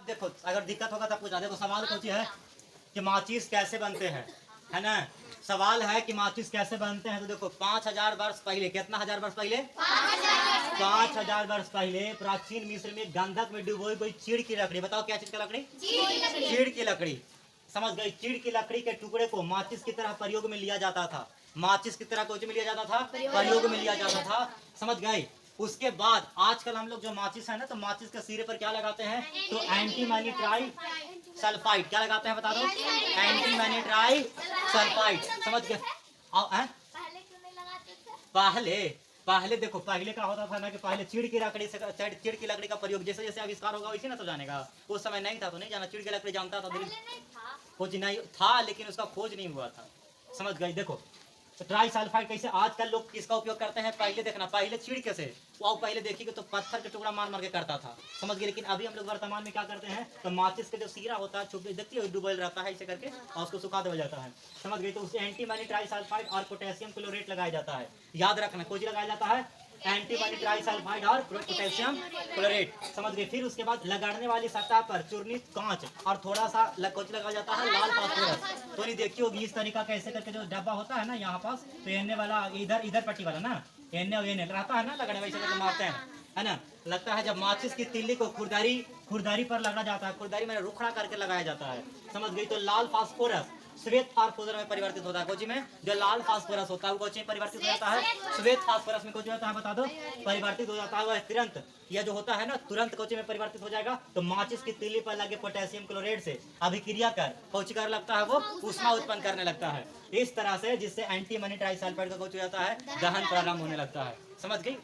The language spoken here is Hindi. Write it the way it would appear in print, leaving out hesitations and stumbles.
देखो अगर दिक्कत होगा तब पूछा। देखो सवाल कुछ है कि माचिस कैसे बनते हैं, है ना। सवाल है कि माचिस कैसे बनते हैं। तो देखो 5000 वर्ष पहले, कितना हजार वर्ष पहले, 5000 वर्ष पहले प्राचीन मिस्र में गंधक में डुबोई कोई चीड़ की लकड़ी, बताओ क्या चीज की लकड़ी, चीड़ की लकड़ी, समझ गई। चीड़ की लकड़ी के टुकड़े को माचिस की तरह प्रयोग में लिया जाता था। माचिस की तरह कुछ में लिया जाता था, प्रयोग में लिया जाता था, समझ गए। उसके बाद आजकल हम लोग जो माचिस है ना, तो माचिस के सिरे पर क्या लगाते हैं, तो एंटीमनी ट्राई सल्फाइड, क्या लगाते हैं बता दो, एंटीमनी ट्राई सल्फाइड, समझ गए। पहले पहले देखो पहले क्या होता था ना कि पहले चीड़ की लकड़ी से, चीड़ की लकड़ी का प्रयोग जैसे जैसे आविष्कार होगा वैसे ना तो जानेगा। उस समय नहीं था तो नहीं जाना, चीड़ की लकड़ी जानता था, खोज नहीं था लेकिन उसका खोज नहीं हुआ था, समझ गए। देखो तो ट्राई सल्फाइड कैसे आजकल लोग किसका उपयोग करते हैं, पहले देखना, पहले चीड़ कैसे, वो पहले देखिए तो पत्थर के टुकड़ा मार मार के करता था, समझ गए। लेकिन अभी हम लोग वर्तमान में क्या करते हैं, तो माचिस का जो सीरा होता है, छुप देखती है डुबल रहता है ऐसे करके और उसको सुखा दिया जाता है, समझ गए। तो उससे एंटीमनी ट्राई सल्फाइड और पोटेशियम क्लोरेट लगाया जाता है, याद रखना कोई लगाया जाता है, एंटीमनी ट्राई सल्फाइड और पोटेशियम क्लोरेट, समझ गए। फिर उसके बाद लगाने वाली सतह पर चूर्णित कांच और थोड़ा सा कुछ लगाया जाता है लाल फास्फोरस। तो नहीं देखियो इस तरीका कैसे करके जो डब्बा होता है ना यहाँ पास, तो एने वाला इधर इधर पट्टी वाला ना, एने और एने रहता है ना, लगने वैसे करके मारते हैं, है ना। लगता है जब माचिस की तिल्ली को खुरदारी पर लगा जाता है, खुरदारी में रुखड़ा करके लगाया जाता है, समझ गई। तो लाल फास्फोरस श्वेत फास्फोरस में परिवर्तित होता है, कोची में जो लाल फास्फोरस होता है वो कोची में परिवर्तित हो जाता है, श्वेत फास्फोरस में कोची होता है बता दो, परिवर्तित हो जाता है वह तुरंत, यह जो होता है ना तुरंत कोची में परिवर्तित हो जाएगा। तो माचिस की तिल्ली पर लगे पोटेशियम क्लोराइड से अभिक्रिया कर कोची कर लगता है, वो ऊष्मा उत्पन्न करने लगता है इस तरह से, जिससे एंटीमनी ट्राइसल्फाइड का कोची हो जाता है, दहन प्रारंभ होने लगता है, समझ गई।